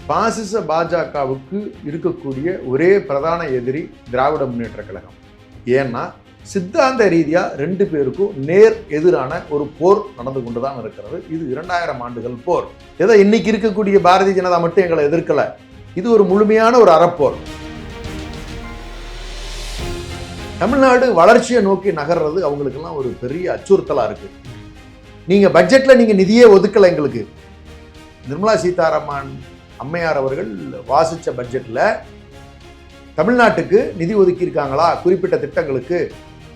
பாசிச பாஜகவுக்கு இருக்கக்கூடிய ஒரே பிரதான எதிரி திராவிட முன்னேற்ற கழகம். ஏன்னா சித்தாந்த ரீதியா ரெண்டு பேருக்கும் நேர் எதிரான ஒரு போர் நடந்து கொண்டுதான் இருக்கிறது. இது 2000 ஆண்டுகள் போர். ஏதோ இன்னைக்கு இருக்கக்கூடிய பாரதிய ஜனதா மட்டும் எங்களை எதிர்க்கல, இது ஒரு முழுமையான ஒரு அறப்போர். தமிழ்நாடு வளர்ச்சியை நோக்கி நகர்றது அவங்களுக்கெல்லாம் ஒரு பெரிய அச்சுறுத்தலா இருக்கு. நீங்க பட்ஜெட்ல நீங்க நிதியே ஒதுக்கல. எங்களுக்கு நிர்மலா சீதாராமன் அம்மையார் அவர்கள் வாசிச்ச பட்ஜெட்ல தமிழ்நாட்டுக்கு நிதி ஒதுக்கி இருக்காங்களா? குறிப்பிட்ட திட்டங்களுக்கு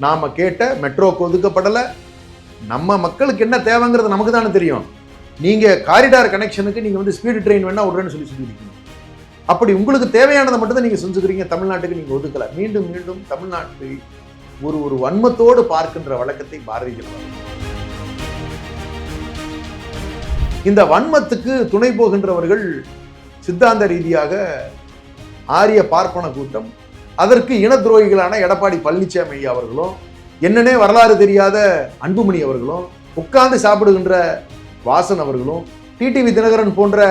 நாம கேட்ட மெட்ரோக்கு ஒதுக்கப்படல. நம்ம மக்களுக்கு என்ன தேவைங்கிறது நமக்கு தானே தெரியும். நீங்க காரிடார் கனெக்ஷனுக்கு நீங்க வந்து ஸ்பீடு ட்ரெயின் வேணா விடுறேன்னு சொல்லியிருக்கீங்க. அப்படி உங்களுக்கு தேவையானதை மட்டும் தான் நீங்க செஞ்சுக்கிறீங்க. தமிழ்நாட்டுக்கு நீங்க ஒதுக்கல. மீண்டும் மீண்டும் தமிழ்நாட்டை ஒரு வன்மத்தோடு பார்க்கின்ற வழக்கத்தை பாரதிய ஜனதா. இந்த வன்மத்துக்கு துணை போகின்றவர்கள் சித்தாந்த ரீதியாக ஆரிய பார்ப்பன கூட்டம், அதற்கு இன துரோகிகளான எடப்பாடி பழனிசாமி அவர்களும், என்னன்னே வரலாறு தெரியாத அன்புமணி அவர்களும், உட்கார்ந்து சாப்பிடுகின்ற வாசன் அவர்களும், டிடிவி தினகரன் போன்ற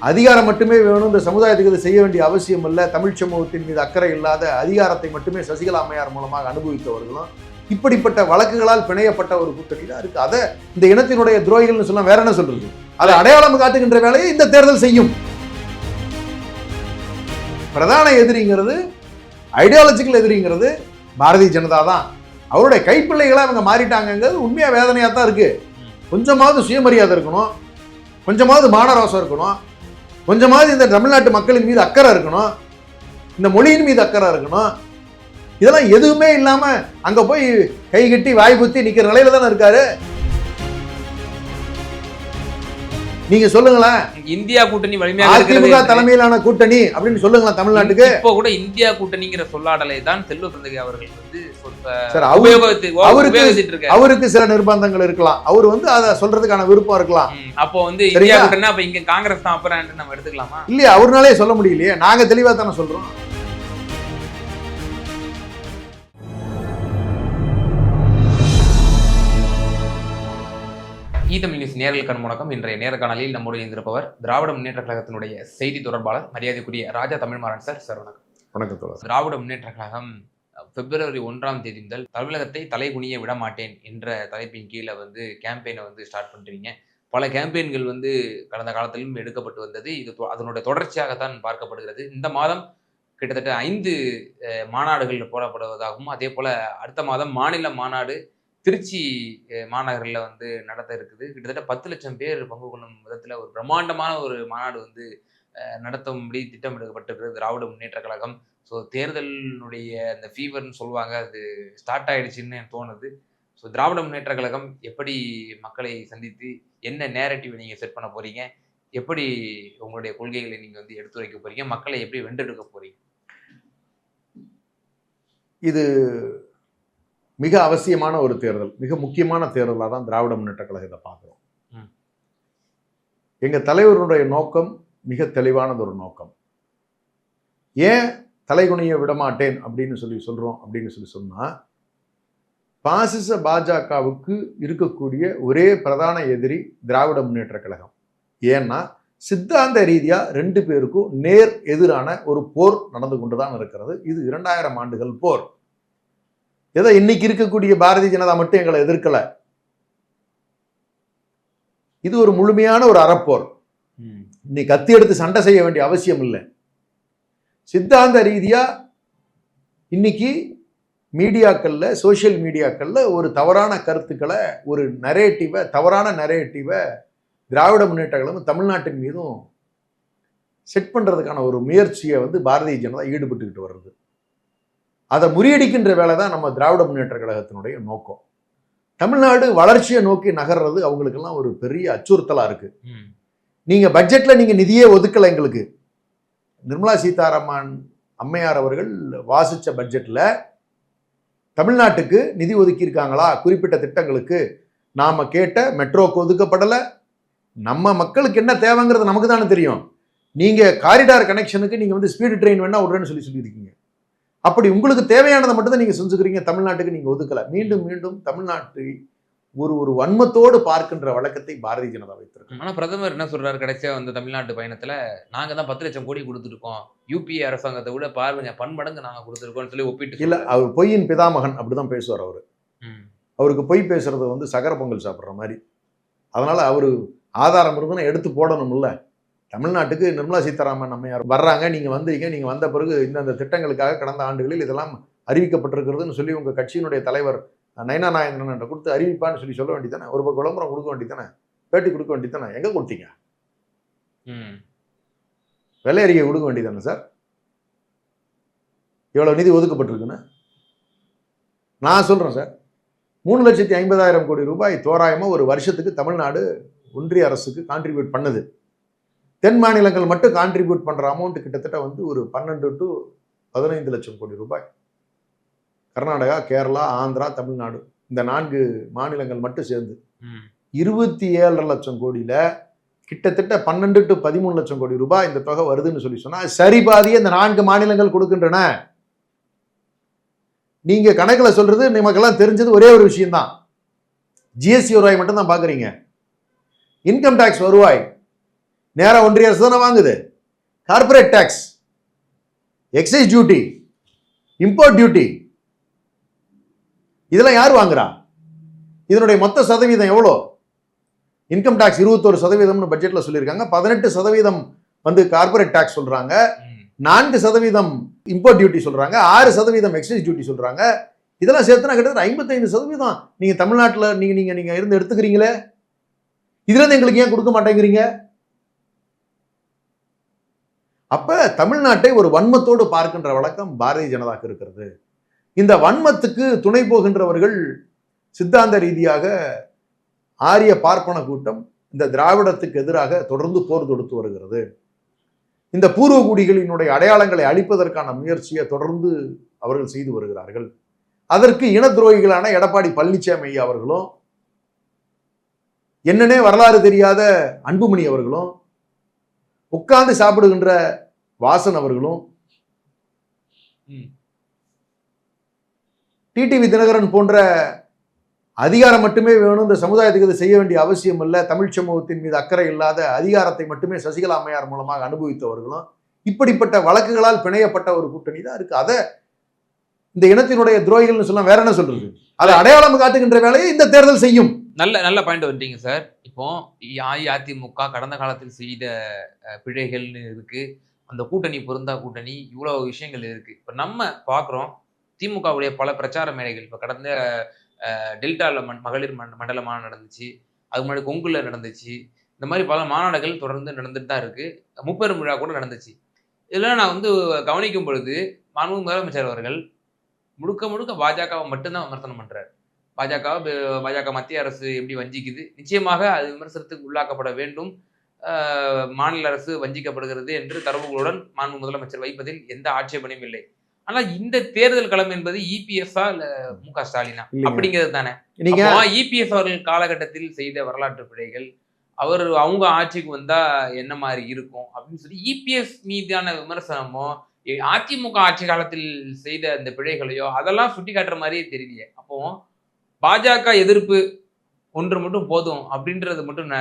அதிகாரம் மட்டுமே வேணும், இந்த சமுதாயத்துக்கு இதை செய்ய வேண்டிய அவசியம் இல்லை, தமிழ் சமூகத்தின் மீது அக்கறை இல்லாத அதிகாரத்தை மட்டுமே சசிகலா அம்மையார் மூலமாக அனுபவித்தவர்களும், இப்படிப்பட்ட வழக்குகளால் பிணையப்பட்ட ஒரு கூட்டணி தான் இருக்கு. அதை இந்த இனத்தினுடைய துரோகிகள்னு சொன்னா வேற என்ன சொல்றது? அதை அடையாளம் காட்டுகின்ற வேலையை இந்த தேர்தல் செய்யும். பிரதான எதிரிங்கிறது, ஐடியாலஜிக்கல் எதிரிங்கிறது பாரதிய ஜனதா தான். அவருடைய கைப்பிள்ளைகளை அவங்க மாறிட்டாங்கிறது உண்மையா வேதனையா தான் இருக்கு. கொஞ்சமாவது சுயமரியாதை இருக்கணும், கொஞ்சமாவது மானரோசம் இருக்கணும், கொஞ்சமாவது இந்த தமிழ்நாட்டு மக்களின் மீது அக்கறை இருக்கணும், இந்த மொழியின் மீது அக்கறை இருக்கணும். இதெல்லாம் எதுவுமே இல்லாம அங்க போய் கை கட்டி வாய் குத்தி நிக்கிற நிலையில தானே இருக்காரு. நீங்க சொல்லுங்களேன், இந்தியா கூட்டணி வலிமையாக அதிமுக தலைமையிலான கூட்டணி அப்படின்னு சொல்லுங்களேன் தமிழ்நாட்டுக்கு. இப்போ கூட இந்தியா கூட்டணிங்கிற சொல்லாடலை தான் செல்வ பிறந்தகை அவர்கள் வந்து அவருக்கு சில நிர்பந்தங்கள் இருக்கலாம். அவர் வந்து அதை சொல்றதுக்கான விருப்பம் இருக்கலாம். அப்போ வந்து இந்தியா கூட்டணி அப்ப இங்க காங்கிரஸ் தான் அப்புறம் நம்ம எடுத்துக்கலாமா? இல்லையா, அவர்னாலே சொல்ல முடியலையே. நாங்க தெளிவா தானே சொல்றோம். ஈதம் நியூஸ் நேரல் கண்முணக்கம். இன்றைய நேர்காணலில் நம்முடைய இருந்திருப்பவர் திராவிட முன்னேற்ற கழகத்தினுடைய செய்தி தொடர்பாளர் மரியாதைக்குரிய ராஜா தமிழ்மாறன் சார். சார் வணக்கம். வணக்கம். திராவிட முன்னேற்ற கழகம் பிப்ரவரி 1 முதல் தமிழகத்தை தலைகுனிய விட மாட்டேன் என்ற தலைப்பின் கீழே வந்து கேம்பெயினை வந்து ஸ்டார்ட் பண்றீங்க. பல கேம்பெயின்கள் வந்து கடந்த காலத்திலும் எடுக்கப்பட்டு வந்தது. இது அதனுடைய தொடர்ச்சியாகத்தான் பார்க்கப்படுகிறது. இந்த மாதம் கிட்டத்தட்ட 5 மாநாடுகள் போடப்படுவதாகவும், அதே போல அடுத்த மாதம் மாநில மாநாடு திருச்சி மாநகரில் வந்து நடத்த இருக்குது. கிட்டத்தட்ட 10 லட்சம் பேர் பங்கு கொள்ளும் விதத்தில் ஒரு பிரம்மாண்டமான ஒரு மாநாடு வந்து நடத்தும்படி திட்டமிடப்பட்டிருக்கிறது திராவிட முன்னேற்ற கழகம். ஸோ தேர்தலினுடைய அந்த ஃபீவர்னு சொல்லுவாங்க, அது ஸ்டார்ட் ஆயிடுச்சுன்னு எனக்கு தோணுது. ஸோ திராவிட முன்னேற்ற கழகம் எப்படி மக்களை சந்தித்து என்ன நேரட்டிவ் நீங்கள் செட் பண்ண போறீங்க, எப்படி உங்களுடைய கொள்கைகளை நீங்கள் வந்து எடுத்துரைக்க போறீங்க, மக்களை எப்படி வென்றெடுக்க போறீங்க? இது மிக அவசியமான ஒரு தேர்தல், மிக முக்கியமான தேர்தலாக தான் திராவிட முன்னேற்ற கழகத்தை பார்க்குறோம். எங்கள் தலைவருடைய நோக்கம் மிக தெளிவானது ஒரு நோக்கம். ஏன் தலைகுனிய விடமாட்டேன் அப்படின்னு சொல்றோம் அப்படின்னு சொன்னா, பாசிச பாஜகவுக்கு இருக்கக்கூடிய ஒரே பிரதான எதிரி திராவிட முன்னேற்ற கழகம். ஏன்னா சித்தாந்த ரீதியா ரெண்டு பேருக்கும் நேர் எதிரான ஒரு போர் நடந்து கொண்டுதான் இருக்கிறது. இது 2000 ஆண்டுகள் போர். ஏதோ இன்னைக்கு இருக்கக்கூடிய பாரதிய ஜனதா மட்டும் எங்களை எதிர்க்கல, இது ஒரு முழுமையான ஒரு அறப்போர். இன்னைக்கு கத்தி எடுத்து சண்டை செய்ய வேண்டிய அவசியம் இல்லை. சித்தாந்த ரீதியா இன்னைக்கு மீடியாக்கள்ல, சோசியல் மீடியாக்கள்ல ஒரு தவறான கருத்துக்களை, ஒரு தவறான நரேட்டிவை திராவிட முன்னேற்ற கழகம் தமிழ்நாட்டின் மீதும் செட் பண்றதுக்கான ஒரு முயற்சியை வந்து பாரதிய ஜனதா ஈடுபட்டுக்கிட்டு வர்றது. அதை முறியடிக்கின்ற வேலை தான் நம்ம திராவிட முன்னேற்ற கழகத்தினுடைய நோக்கம். தமிழ்நாடு வளர்ச்சியை நோக்கி நகர்றது அவங்களுக்கெல்லாம் ஒரு பெரிய அச்சுறுத்தலா இருக்கு. நீங்க பட்ஜெட்ல நீங்க நிதியே ஒதுக்கல. எங்களுக்கு நிர்மலா சீதாராமன் அம்மையார் அவர்கள் வாசிச்ச பட்ஜெட்ல தமிழ்நாட்டுக்கு நிதி ஒதுக்கி இருக்காங்களா? குறிப்பிட்ட திட்டங்களுக்கு நாம கேட்ட மெட்ரோக்கு ஒதுக்கப்படல. நம்ம மக்களுக்கு என்ன தேவைங்கிறது நமக்கு தானே தெரியும். நீங்க காரிடார் கனெக்ஷனுக்கு நீங்க வந்து ஸ்பீடு ட்ரெயின் வேணா விடுறேன்னு சொல்லியிருக்கீங்க. அப்படி உங்களுக்கு தேவையானதை மட்டும் தான் நீங்க செஞ்சுக்கிறீங்க. தமிழ்நாட்டுக்கு நீங்க ஒதுக்கல. மீண்டும் மீண்டும் தமிழ்நாட்டை ஒரு வன்மத்தோடு பார்க்கின்ற வழக்கத்தை பாரதிய ஜனதா வைத்திருக்கு. ஆனா பிரதமர் என்ன சொல்றாரு கடைசியா வந்து தமிழ்நாட்டு பயணத்துல, நாங்க தான் 10 லட்சம் கோடி கொடுத்துருக்கோம், யூபிஏ அரசாங்கத்தை விட பாருங்க பன்மடங்கு நாங்க கொடுத்துருக்கோம்னு சொல்லி ஒப்பிட்டு இல்ல, அவர் பொய்யின் பிதாமகன் அப்படிதான் பேசுவார். ம். அவருக்கு பொய் பேசுறது வந்து சக்கர பொங்கல் சாப்பிட்ற மாதிரி. அதனால அவரு ஆதாரம் இருந்துன்னா எடுத்து போடணும்ல. தமிழ்நாட்டுக்கு நிர்மலா சீதாராமன் அம்மையார் வர்றாங்க, நீங்க வந்தீங்க, நீங்க வந்த பிறகு இந்த திட்டங்களுக்காக கடந்த ஆண்டுகளில் இதெல்லாம் அறிவிக்கப்பட்டிருக்கிறதுன்னு சொல்லி உங்க கட்சியினுடைய தலைவர் நயனா நாயந்திரன் கொடுத்து அறிவிப்பான்னு சொல்லி சொல்ல வேண்டியதானே. ஒரு பக்கம் விளம்பரம் கொடுக்க வேண்டியதானே, பேட்டி கொடுக்க வேண்டியதானே. எங்க கொடுத்தீங்க? வெள்ளை அறிக்கை கொடுக்க வேண்டியதானே சார். இவ்வளவு நிதி ஒதுக்கப்பட்டிருக்குன்னு நான் சொல்றேன் சார். 3,50,000 கோடி ரூபாய் தோராயமா ஒரு வருஷத்துக்கு தமிழ்நாடு ஒன்றிய அரசுக்கு கான்ட்ரிபியூட் பண்ணுது. தென் மாநிலங்கள் மட்டும் கான்ட்ரிபியூட் பண்ற அமௌண்ட் கிட்டத்தட்ட வந்து ஒரு 12 to 15 லட்சம் கோடி ரூபாய். கர்நாடகா, கேரளா, ஆந்திரா, தமிழ்நாடு இந்த 4 மாநிலங்கள் மட்டும் சேர்ந்து 27 லட்சம் கோடியில கிட்டத்தட்ட 12 to 13 லட்சம் கோடி ரூபாய் இந்த தொகை வருதுன்னு சொல்லி சொன்னா சரி பாதியே இந்த 4 மாநிலங்கள் கொடுக்கின்றன. நீங்க கணக்குல சொல்றது நமக்கெல்லாம் தெரிஞ்சது ஒரே ஒரு விஷயம் தான். ஜிஎஸ்டி வருவாய் மட்டும் தான் பாக்குறீங்க. இன்கம் டாக்ஸ் வருவாய் நேரா ஒன்றிய அரசு தானே வாங்குது. Corporate tax, excise duty, import duty, இதெல்லாம் யார் வாங்குறா? இதனுடைய மொத்த சதவீதம் எவ்வளோ? இன்கம் டாக்ஸ் 21% பட்ஜெட்ல சொல்லியிருக்காங்க. 18% வந்து கார்பரேட் டாக்ஸ் சொல்றாங்க, 4% இம்போர்ட் டியூட்டி சொல்றாங்க, 6% எக்ஸைஸ் டியூட்டி சொல்றாங்க. இதெல்லாம் சேர்த்துனா கிட்டத்தட்ட 55% நீங்க தமிழ்நாட்டில் நீங்க இருந்து எடுத்துக்கிறீங்களே. இதுல இருந்து எங்களுக்கு ஏன் கொடுக்க மாட்டேங்கிறீங்க? அப்ப தமிழ்நாட்டை ஒரு வன்மத்தோடு பார்க்கின்ற வழக்கம் பாரதிய ஜனதாக்கு இருக்கிறது. இந்த வன்மத்துக்கு துணை போகின்றவர்கள் சித்தாந்த ரீதியாக ஆரிய பார்ப்பன கூட்டம் இந்த திராவிடத்துக்கு எதிராக தொடர்ந்து போர் தொடுத்து வருகிறது. இந்த பூர்வகுடிகளினுடைய அடையாளங்களை அழிப்பதற்கான முயற்சியை தொடர்ந்து அவர்கள் செய்து வருகிறார்கள். அதற்கு இன துரோகிகளான எடப்பாடி பழனிசாமி ஐயா அவர்களும், என்னன்னே வரலாறு தெரியாத அன்புமணி அவர்களும், உட்கார்ந்து சாப்பிடுகின்ற வாசன் அவர்களும், டிடிவி தினகரன் போன்ற அதிகாரம் மட்டுமே வேணும், இந்த சமுதாயத்துக்கு இதை செய்ய வேண்டிய அவசியம் இல்லை, தமிழ் சமூகத்தின் மீது அக்கறை இல்லாத அதிகாரத்தை மட்டுமே சசிகலா அம்மையார் மூலமாக அனுபவித்தவர்களும், இப்படிப்பட்ட வழக்குகளால் பிணையப்பட்ட ஒரு கூட்டணி தான் இருக்கு. அதை இந்த இனத்தினுடைய துரோகிகள்னு சொல்ல வேற என்ன சொல்றது? அதை அடையாளம் காட்டுகின்ற வேலையை இந்த தேர்தல் செய்யும். நல்ல பாயிண்ட் வந்துட்டீங்க சார். இப்போ அஇஅதிமுக கடந்த காலத்தில் செய்த பிழைகள்னு இருக்கு, அந்த கூட்டணி பொருந்தா கூட்டணி, இவ்வளவு விஷயங்கள் இருக்கு. இப்போ நம்ம பார்க்குறோம் திமுகவுடைய பல பிரச்சார மேடைகள். இப்போ கடந்த டெல்டாவில் மகளிர் மண்டல மாநாடு நடந்துச்சு, அதுக்கு முன்னாடி கொங்குல நடந்துச்சு. இந்த மாதிரி பல மாநாடுகள் தொடர்ந்து நடந்துட்டு தான் இருக்கு. முப்பெரும் விழா கூட நடந்துச்சு. இதெல்லாம் நான் வந்து கவனிக்கும் பொழுது மாண்பு முதலமைச்சர் அவர்கள் முழுக்க பாஜகவை மட்டும்தான் விமர்சனம் பண்றாரு. பாஜக மத்திய அரசு எப்படி வஞ்சிக்குது, நிச்சயமாக அது விமர்சனத்துக்கு உள்ளாக்கப்பட வேண்டும். மாநில அரசு வஞ்சிக்கப்படுகிறது என்று தரவுகளுடன் மாண்பு முதலமைச்சர் வைப்பதில் எந்த ஆட்சேபனையும் இல்லை. ஆனா இந்த தேர்தல் களம் என்பது இபிஎஸ்ஆ இல்ல மு.க. ஸ்டாலினா அப்படிங்கிறது தானே. இபிஎஸ் அவர்கள் காலகட்டத்தில் செய்த வரலாற்று பிழைகள், அவங்க ஆட்சிக்கு வந்தா என்ன மாதிரி இருக்கும் அப்படின்னு சொல்லி இபிஎஸ் மீதான விமர்சனமோ, அதிமுக ஆட்சி காலத்தில் செய்த அந்த பிழைகளையோ அதெல்லாம் சுட்டி காட்டுற மாதிரியே தெரியலையே. அப்போ பாஜக எதிர்ப்பு ஒன்று மட்டும் போதும் அப்படின்றது மட்டும்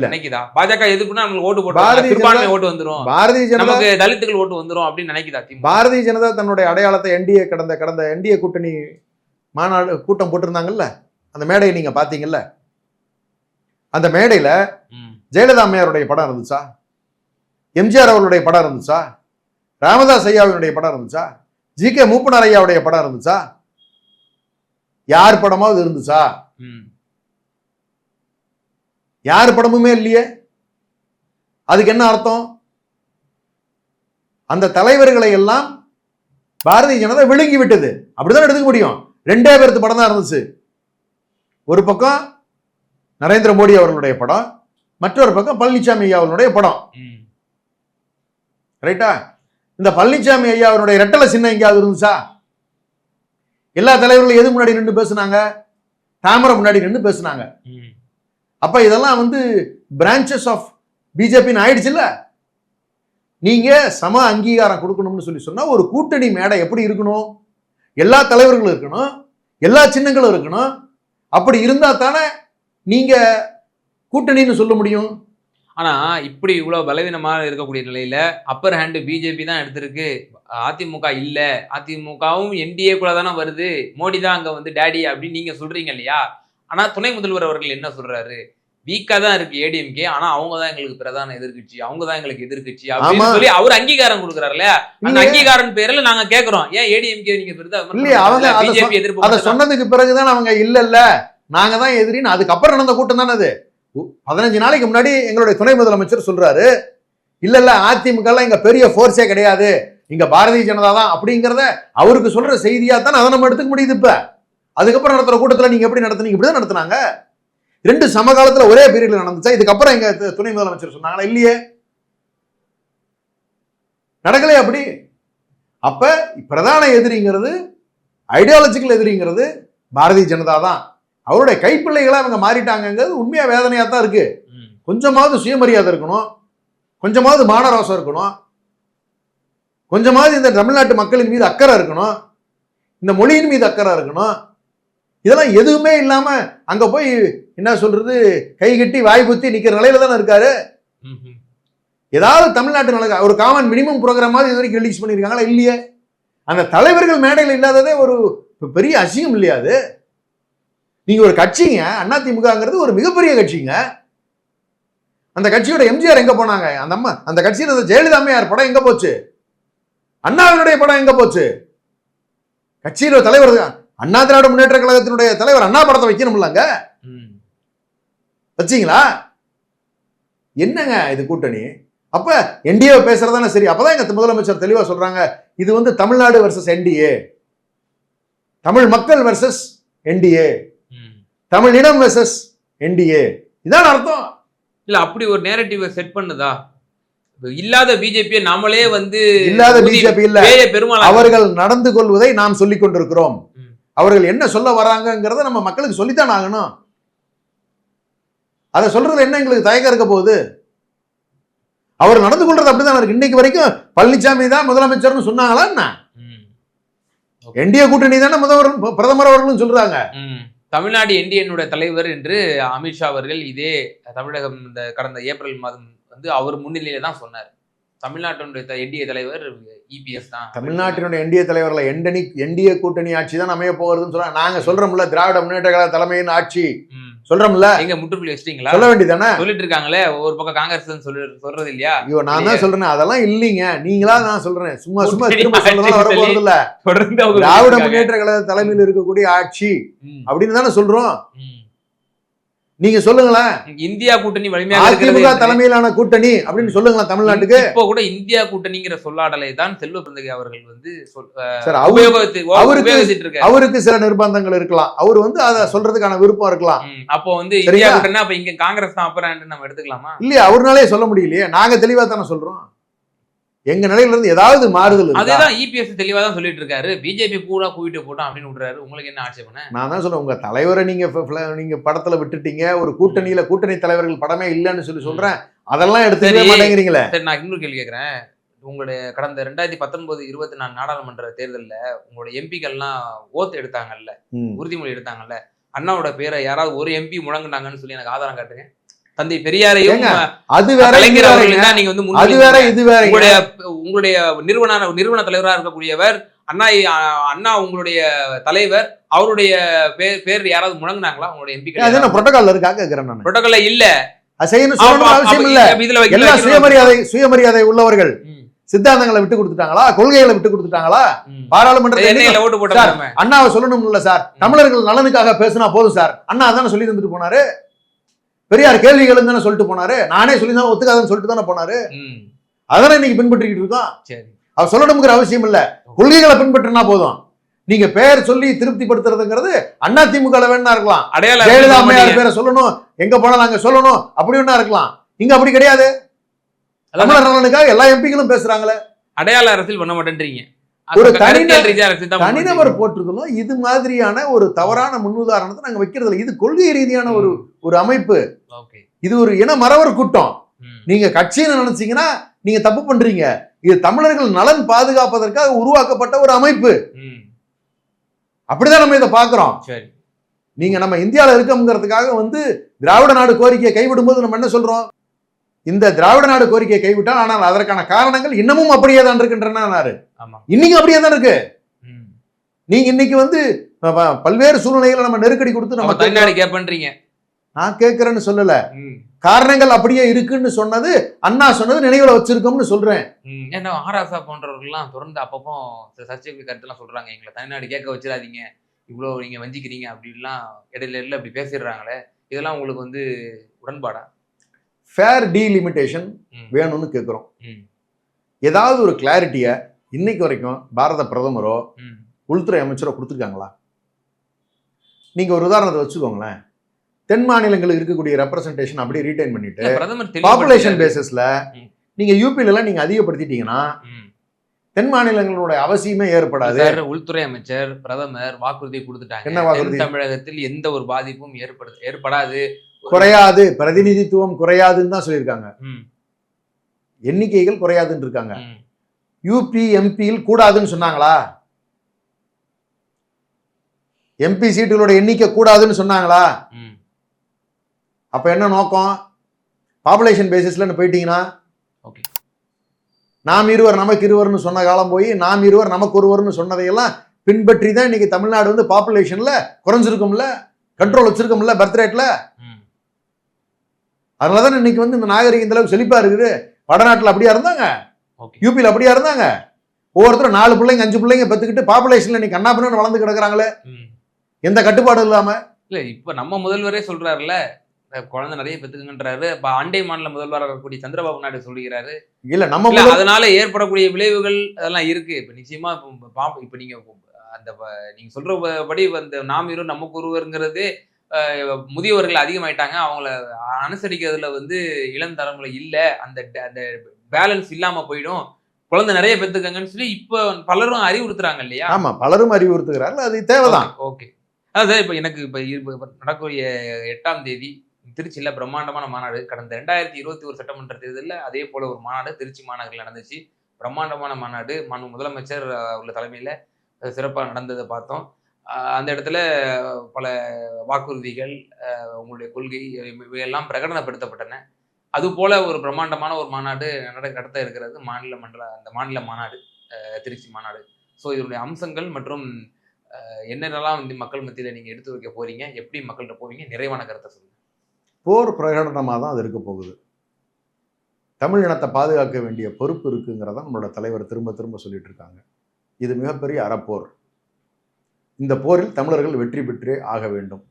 நினைக்குதா? பாஜக எதிர்ப்புனா நம்மளுக்கு ஓட்டு போட்டு ஓட்டு வந்துரும், பாரதிய ஜனதா நமக்கு தலித்துகள் ஓட்டு வந்துரும் அப்படின்னு நினைக்குதா? பாரதிய ஜனதா தன்னுடைய அடையாளத்தை என்டிஏ கடந்த என்டிஏ கூட்டணி மாநாடு கூட்டம் போட்டிருந்தாங்கல்ல, அந்த மேடையை நீங்க பாத்தீங்கல்ல, அந்த மேடையில ஜெயலலிதா அம்மையாருடைய படம் இருந்துச்சா? எம்ஜிஆர் அவர்களுடைய படம் இருந்துச்சா? ராமதாஸ் ஐயாவினுடைய படம் இருந்துச்சா? ஜி.கே. மூப்பனார் ஐயாவுடைய படம் இருந்துச்சா? யார் படமாவது இருந்துச்சா? யார் படமுமே இல்லையே. அதுக்கு என்ன அர்த்தம்? அந்த தலைவர்களை எல்லாம் பாரதிய ஜனதா விழுங்கி விட்டது. அப்படிதான் எடுத்துக்க முடியும். 2 பேருக்கு படம் தான் இருந்துச்சு. ஒரு பக்கம் நரேந்திர மோடி அவர்களுடைய படம், மற்றொரு பக்கம் பழனிசாமி ஐயா அவர்களுடைய படம். ரைட்டா? இந்த பழனிசாமி ஐயா அவருடைய ரெட்டலை சின்னம் எங்கேயாவது இருந்துச்சா? எல்லா தலைவர்களும் எது முன்னாடி நின்று பேசுனாங்க? தாமரை முன்னாடி நின்று பேசுனாங்க. அப்ப இதெல்லாம் வந்து பிரான்ச்சஸ் ஆஃப் பிஜேபின்னு ஆயிடுச்சுல்ல. நீங்க சம அங்கீகாரம் கொடுக்கணும்னு சொல்லி சொன்னா ஒரு கூட்டணி மேடை எப்படி இருக்கணும்? எல்லா தலைவர்களும் இருக்கணும், எல்லா சின்னங்களும் இருக்கணும். அப்படி இருந்தா தானே நீங்க கூட்டணின்னு சொல்ல முடியும்? ஆனா இப்படி இவ்வளவு பலவீனமா இருக்கக்கூடிய நிலையில அப்பர் ஹேண்ட் பிஜேபி தான் எடுத்திருக்கு. அதிமுக இல்ல, அதிமுகவும் என்டிஏ கூட தானே வருது, மோடி தான் அங்க வந்து டேடி அப்படின்னு நீங்க சொல்றீங்க இல்லையா? ஆனா துணை முதல்வர் அவர்கள் என்ன சொல்றாரு? வீக்கா தான் இருக்கு ஏடிஎம்கே, ஆனா அவங்க தான் எங்களுக்கு பிரதான எதிர்க்கட்சி, அவங்க தான் எங்களுக்கு எதிர்க்கட்சி அப்படின்னு சொல்லி அவர் அங்கீகாரம் கொடுக்குறாரு இல்லையா? அந்த அங்கீகாரம் பேர்ல நாங்க கேக்குறோம், ஏன் ஏடிஎம்கே நீங்க பிஜேபி எதிர்ப்பு அதை சொன்னதுக்கு பிறகுதான் அவங்க இல்ல நாங்க தான் எதிரின்னு அதுக்கப்புறம் நடந்த கூட்டம் தானே அது. 15 நாளைக்கு முன்னாடி எங்களுடைய துணை முதலமைச்சர் சொல்றாரு, இல்ல அதிமுக இங்க பெரிய போர்ஸே கிடையாது, இங்க பாரதிய ஜனதா தான் அப்படிங்கறத அவருக்கு சொல்ற செய்தியா தான் அதை நம்ம எடுத்துக்க முடியுது. இப்ப அதுக்கப்புறம் நடத்துற கூட்டத்துல நீங்க எப்படி நடத்துனீங்க? இப்படிதான் நடத்துனாங்க. 2 சமகாலத்துல ஒரே பீரியட்ல நடந்துச்சா? இதுக்கப்புறம் எங்க துணை முதலமைச்சர் சொன்னாங்களா? இல்லையே, நடக்கலையே அப்படி. அப்ப பிரதான எதிரிங்கிறது, ஐடியாலஜிக்கல் எதிரிங்கிறது பாரதிய ஜனதா தான். அவருடைய கைப்பிள்ளைகளா அவங்க மாறிட்டாங்கிறது உண்மையா வேதனையா தான் இருக்கு. கொஞ்சமாவது சுயமரியாதை இருக்கணும், கொஞ்சமாவது மானரோசம் இருக்கணும், கொஞ்சமாவது இந்த தமிழ்நாட்டு மக்களின் மீது அக்கறை இருக்கணும், இந்த மொழியின் மீது அக்கறை இருக்கணும். இதெல்லாம் எதுவுமே இல்லாம அங்க போய் என்ன சொல்றது, கை கட்டி வாய் புத்தி நிக்கிற நிலையில தானே இருக்காரு. ஏதாவது தமிழ்நாட்டு நடக்க ஒரு காமன் மினிமம் ப்ரோக்ராம் மாதிரி இது வரைக்கும் ரிலீஸ் பண்ணியிருக்காங்களா? இல்லையே. அந்த தலைவர்கள் மேடையில் இல்லாததே ஒரு பெரிய அசிங்கம் இல்லையா? அது நீங்க ஒரு கட்சிங்க, அதிமுகங்கிறது ஒரு மிகப்பெரிய கட்சிங்க. அந்த கட்சியோட எம்ஜிஆர் எங்க போனாங்க? அந்த அம்மா அந்த கட்சியில ஜெயலலிதா அம்மையார் படம் எங்க போச்சு? அண்ணாவினுடைய படம் எங்க போச்சு? கட்சியில தலைவர் அண்ணா திராவிட முன்னேற்ற கழகத்தினுடைய தலைவர் அண்ணா படத்தை வைக்கணும்லங்க, வச்சீங்களா? என்னங்க இது கூட்டணி? அப்ப என்டிஏ பேசுறதானே சரி. அப்பதான் எங்க முதலமைச்சர் தெளிவா சொல்றாங்க, இது வந்து தமிழ்நாடு வர்சஸ் என்டிஏ, தமிழ் மக்கள் வர்சஸ் என்டிஏ, தமிழினம் வெர்சஸ் என்டிஏ. இதான் அர்த்தம். இல்ல அப்படி ஒரு நேரட்டிவ் செட் பண்ணுதா? இல்லாத பிஜேபி நாமளே வந்து இல்லாத பிஜேபி இல்ல, அவர்கள் நடந்து கொள்வதை நாம் சொல்லிக் கொண்டிருக்கிறோம். அவர்கள் என்ன சொல்ல வராங்கிறத நம்ம மக்களுக்கு சொல்லித்தான் ஆகணும். அதை சொல்றது என்ன எங்களுக்கு தயக்கம் இருக்க போகுது? அவர் நடந்து கொள்றது அப்படிதான் இருக்கு. இன்னைக்கு வரைக்கும் பழனிசாமி தான் முதலமைச்சர்னு சொன்னாங்களா என்ன? என்டிஏ கூட்டணி தானே பிரதமர் அவர்களும் சொல்றாங்க. தமிழ்நாடு என்டிஏனுடைய தலைவர் என்று அமித்ஷா அவர்கள் இதே தமிழகம் இந்த கடந்த ஏப்ரல் மாதம் வந்து அவர் முன்னிலையில தான் சொன்னார். தமிழ்நாட்டினுடைய என்டிஏ தலைவர் இபிஎஸ் தான். தமிழ்நாட்டினுடைய என்டிஏ தலைவர்ல என்டிஏ கூட்டணி ஆட்சி தான் அமைய போகிறதுன்னு சொல்றாங்க. நாங்க சொல்றோம்ல, திராவிட முன்னேற்ற கழக தலைமையின் ஆட்சி சொல்றோம்ல. எங்க முற்றுப்புள்ளி வச்சிட்டீங்களா? சொல்ல வேண்டியதானே? சொல்லிட்டு இருக்காங்களே ஒரு பக்கம் காங்கிரஸ் சொல்றது இல்லையா? ஐயோ, நான் தான் சொல்றேன், அதெல்லாம் இல்லீங்க, நீங்களா நான் சொல்றேன். சும்மா திரும்ப சொல்றதால வர போறது இல்ல. திராவிட முன்னேற்ற கழக தலைமையில் இருக்கக்கூடிய ஆட்சி அப்படின்னு தானே சொல்றோம். நீங்க சொல்லுங்களேன், இந்தியா கூட்டணி வலிமையாக அதிமுக தலைமையிலான கூட்டணி அப்படின்னு சொல்லுங்களா தமிழ்நாட்டுக்கு. இப்போ கூட இந்தியா கூட்டணிங்கிற சொல்லாடலை தான் செல்வ பிறந்தகை அவர்கள் வந்து அவருக்கு சில நிர்பந்தங்கள் இருக்கலாம், அவர் வந்து அதை சொல்றதுக்கான விருப்பம் இருக்கலாம். அப்போ வந்து இந்தியா கூட்டணி அப்ப இங்க காங்கிரஸ் தான் அப்புறம் நம்ம எடுத்துக்கலாமா? இல்லையா, அவர்னாலே சொல்ல முடியலையே. நாங்க தெளிவா தானே சொல்றோம், எங்க நிலையில இருந்து ஏதாவது மாறுதல். அதுதான் இபிஎஸ் தெளிவா தான் சொல்லிட்டு இருக்காரு. பிஜேபி கூட கூட்டிட்டு போட்டோம் அப்படின்னு விடுறாரு. உங்களுக்கு என்ன ஆட்சேபனை? நான் தான் சொல்றேன், உங்க தலைவரை நீங்க படத்துல விட்டுட்டீங்க, ஒரு கூட்டணியில கூட்டணி தலைவர்கள் படமே இல்லைன்னு சொல்றேன். அதெல்லாம் எடுத்துக்கவே மாட்டேங்கிறீங்களே. சரி, நான் இன்னொரு கேள்வி கேட்கிறேன். உங்களுடைய கடந்த 2019-24 நாடாளுமன்ற தேர்தலில் உங்களுடைய எம்பிக்கள்லாம் ஓத்து எடுத்தாங்கல்ல, உறுதிமொழி எடுத்தாங்கல்ல, அண்ணாவோட பேரை யாராவது ஒரு எம்பி முழங்குனாங்கன்னு சொல்லி எனக்கு ஆதாரம் காட்டுங்க. தந்தை பெரியாரையும் அது வேற, நீங்க வந்து அது வேற இது வேற. உங்களுடைய நிறுவன தலைவராக இருக்கக்கூடியவர் அண்ணா, உங்களுடைய தலைவர், அவருடைய பேர் யாராவது முழங்குனாங்களா உங்களுடைய எம்பி? அது என்ன புரோட்டோகால்ல இருக்கா கேக்குறேன் நான். புரோட்டோகால்ல இல்ல, அவசியம் இல்ல. எல்லா சுயமரியாதை உள்ளவர்கள் சித்தாந்தங்களை விட்டு கொடுத்துட்டாங்களா? கொள்கைகளை விட்டு கொடுத்துட்டாங்களா? பாராளுமன்றத்தில் ஓட்டு போட்டாங்க. அண்ணாவை சொல்லணும் இல்ல சார், தமிழர்கள் நலனுக்காக பேசினா போதும் சார், அண்ணா தானே சொல்லி தந்துட்டு போனாரு. பெரியார் கேள்விகள் தானே சொல்லிட்டு போனாரு, நானே சொல்லி தான் ஒத்துக்காதுன்னு சொல்லிட்டு தானே போனாரு. அதானே இன்னைக்கு பின்பற்றிக்கிட்டு இருக்கோம். அவர் சொல்லணுங்கிற அவசியம் இல்ல, கொள்கைகளை பின்பற்றினா போதும். நீங்க பேர் சொல்லி திருப்திப்படுத்துறதுங்கிறது அண்ணா திமுக வேணா இருக்கலாம், ஜெயலலிதா அம்மையார் பேரை சொல்லணும், எங்க போனாலும் அங்க சொல்லணும் அப்படி வேணா இருக்கலாம். இங்க அப்படி கிடையாது. தமிழர் நலனுக்காக எல்லா எம்பிகளும் பேசுறாங்களே. அடையாள அரசியல் பண்ண மாட்டேன்றீங்க. ஒரு தனிநபர் போட்டிருக்கணும். இது மாதிரியான ஒரு தவறான முன்னுதாரணத்தை நாங்க வைக்கிறது. இது கொள்கை ரீதியான ஒரு அமைப்பு. இது ஒரு இன மறவர் கூட்டம். நீங்க கட்சின்னு நினைச்சீங்கன்னா நீங்க தப்பு பண்றீங்க. இது தமிழர்கள் நலன் பாதுகாப்பதற்காக உருவாக்கப்பட்ட ஒரு அமைப்பு. அப்படிதான் நம்ம இதை பாக்குறோம். நீங்க நம்ம இந்தியாவில இருக்கோம்ங்கிறதுக்காக வந்து திராவிட நாடு கோரிக்கையை கைவிடும்போது நம்ம என்ன சொல்றோம்? இந்த திராவிட நாடு கோரிக்கையை கைவிட்டால், ஆனால் அதற்கான காரணங்கள் இன்னமும் அப்படியே தான் இருக்கின்றன. இன்னைக்கு அப்படியே தான் இருக்கு. நீங்க இன்னைக்கு வந்து பல்வேறு சூழ்நிலைகளை நம்ம நெருக்கடி கொடுத்து நம்ம தமிழ்நாடு கேட்பீங்க. நான் கேட்கிறேன்னு சொல்லல, காரணங்கள் அப்படியே இருக்குன்னு சொன்னது அண்ணா சொன்னது நினைவுல வச்சிருக்கோம்னு சொல்றேன். ஏன்னா ஆராசா போன்றவர்கள்லாம் தொடர்ந்து அப்பப்போ சர்ச்சைக்குரிய கருத்துலாம் சொல்றாங்க. எங்களை தமிழ்நாடு கேட்க வச்சிடாதீங்க, இவ்வளவு நீங்க வஞ்சிக்கிறீங்க அப்படின்லாம் இடையில அப்படி பேசிடுறாங்களே, இதெல்லாம் உங்களுக்கு வந்து உடன்பாடா? ஃபேர் டீலிமிட்டேஷன் வேணும்னு கேட்குறோம். ஏதாவது ஒரு கிளாரிட்டியை இன்னைக்கு வரைக்கும் பாரத பிரதமரோ உள்துறை அமைச்சரோ கொடுத்துருக்காங்களா? நீங்க ஒரு உதாரணத்தை வச்சுக்கோங்களேன். தென் மாநிலங்களுக்கு இருக்கக்கூடிய ரெப்ரசன்டேஷன் அப்படியே ரீடைன் பண்ணிட்டு பாப்புலேஷன் பேசிஸ்ல நீங்க யூபில எல்லாம் நீங்க அதிகப்படுத்திட்டீங்கன்னா தென் மாநிலங்களுடைய அவசியமே ஏற்படாது. உள்துறை அமைச்சர் பிரதமர் வாக்குறுதி கொடுத்துட்டாங்க. என்ன வாக்குறுதி? தமிழகத்தில் எந்த ஒரு பாதிப்பும் ஏற்படாது, குறையாது, பிரதிநிதித்துவம் குறையாதுன்னு தான் சொல்லியிருக்காங்க. எண்ணிக்கைகள் குறையாதுன்னு இருக்காங்க. யூபி எம்பியில் கூடாதுன்னு சொன்னாங்களா? எம்பி சீட்டுகளோட எண்ணிக்கை கூடாதுன்னு சொன்னாங்களா? அப்ப என்ன நோக்கம்? பாப்புலேஷன் பேசிஸ்ல போயிட்டீங்கன்னா நாம் இருவர் நமக்கு இருவர்னு சொன்ன காலம் போய் நாம் இருவர் நமக்கு ஒருவர்னு சொன்னதையெல்லாம் பின்பற்றி தான் இன்னைக்கு தமிழ்நாடு வந்து பாப்புலேஷன்ல குறைஞ்சிருக்கும்ல, கண்ட்ரோல் வச்சிருக்கோம்ல பர்த் ரேட்ல. அதனாலதான் இன்னைக்கு வந்து இந்த நாகரிகம் இந்த அளவுக்கு செழிப்பா இருக்குது. வடநாட்டுல அப்படியா இருந்தாங்க, யூபியில் அப்படியா இருந்தாங்க. ஒவ்வொருத்தரும் 4 பிள்ளைங்க 5 பிள்ளைங்க பெத்துக்கிட்டு பாப்புலேஷன்ல இன்னைக்கு அண்ணா பண்ணு வளர்ந்து கிடக்குறாங்களே, எந்த கட்டுப்பாடும் இல்லாம. இல்ல இப்ப நம்ம முதல்வரே சொல்றாருல, குழந்தை நிறைய பெத்துக்குங்கன்றாரு. அண்டை மாநில முதல்வராக இருக்கக்கூடிய சந்திரபாபு நாயுடு சொல்லுகிறாரு. இல்ல நம்ம அதனால ஏற்படக்கூடிய விளைவுகள் அதெல்லாம் இருக்கு. இப்ப நிச்சயமா இப்ப நீங்க அந்த நீங்க சொல்றபடி வந்து நாம் இருவர் நமக்கு ஒருவருங்கிறது முதியவர்கள் அதிகமாயிட்டாங்க, அவங்கள அனுசரிக்கிறதுல வந்து இளம் தலைமுறை இல்ல, அந்த அந்த பேலன்ஸ் இல்லாம போயிடும், குழந்தை நிறைய பெத்துக்கங்கன்னு சொல்லி இப்ப பலரும் அறிவுறுத்துறாங்க இல்லையா? ஆமா, பலரும் அறிவுறுத்துகிறார்கள், அது தேவைதான். ஓகே, அதான் இப்ப எனக்கு இப்ப நடக்கக்கூடிய 8ஆம் தேதி திருச்சியில பிரம்மாண்டமான மாநாடு. கடந்த 2021 சட்டமன்ற தேர்தலில் அதே போல ஒரு மாநாடு திருச்சி மாநகரில் நடந்துச்சு. பிரம்மாண்டமான மாநாடு, முதலமைச்சர் உள்ள தலைமையில சிறப்பாக நடந்ததை பார்த்தோம். அந்த இடத்துல பல வாக்குறுதிகள், உங்களுடைய கொள்கை இவையெல்லாம் பிரகடனப்படுத்தப்பட்டன. அது போல ஒரு பிரம்மாண்டமான ஒரு மாநாடு நடத்த இருக்கிறது அந்த மாநில மாநாடு, திருச்சி மாநாடு. ஸோ இதனுடைய அம்சங்கள் மற்றும் என்னென்னலாம் வந்து மக்கள் மத்தியில் நீங்க எடுத்து வைக்க போறீங்க, எப்படி மக்கள்கிட்ட போவீங்க, நிறைவான கருத்தை சொல்லுங்க. போர் பிரகடனமாக தான் அது இருக்க போகுது. தமிழ் இனத்தை பாதுகாக்க வேண்டிய பொறுப்பு இருக்குங்கிறத நம்மளோட தலைவர் திரும்ப திரும்ப சொல்லிட்டு இருக்காங்க. இது மிகப்பெரிய அறப்போர். இந்த போரில் தமிழர்கள் வெற்றி பெற்றே ஆக வேண்டும்.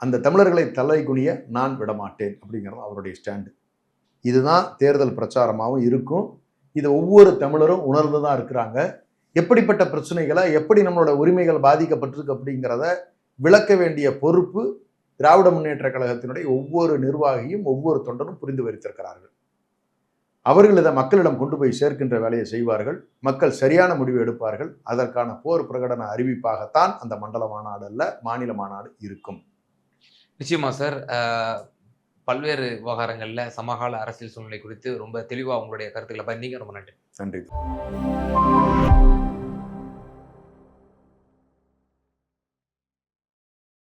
அந்த தமிழர்களை தலை குனிய நான் விடமாட்டேன் அப்படிங்கிறது அவருடைய ஸ்டாண்டு. இதுதான் தேர்தல் பிரச்சாரமாகவும் இருக்கும். இது ஒவ்வொரு தமிழரும் உணர்ந்து தான் இருக்கிறாங்க. எப்படிப்பட்ட பிரச்சனைகளை, எப்படி நம்மளோட உரிமைகள் பாதிக்கப்பட்டிருக்கு அப்படிங்கிறத விளக்க வேண்டிய பொறுப்பு திராவிட முன்னேற்ற கழகத்தினுடைய ஒவ்வொரு நிர்வாகியும் ஒவ்வொரு தொண்டரும் புரிந்து வைத்திருக்கிறார்கள். அவர்கள் இதை மக்களிடம் கொண்டு போய் சேர்க்கின்ற வேலையை செய்வார்கள். மக்கள் சரியான முடிவு எடுப்பார்கள். அதற்கான போர் பிரகடன அறிவிப்பாகத்தான் அந்த மண்டல மாநாடு அல்ல, மாநில மாநாடு இருக்கும். நிச்சயமா சார். பல்வேறு விவகாரங்கள்ல சமகால அரசியல் சூழ்நிலை குறித்து ரொம்ப தெளிவா உங்களுடைய கருத்துக்களை பகிர்ந்தீங்க. ரொம்ப நன்றி. நன்றி.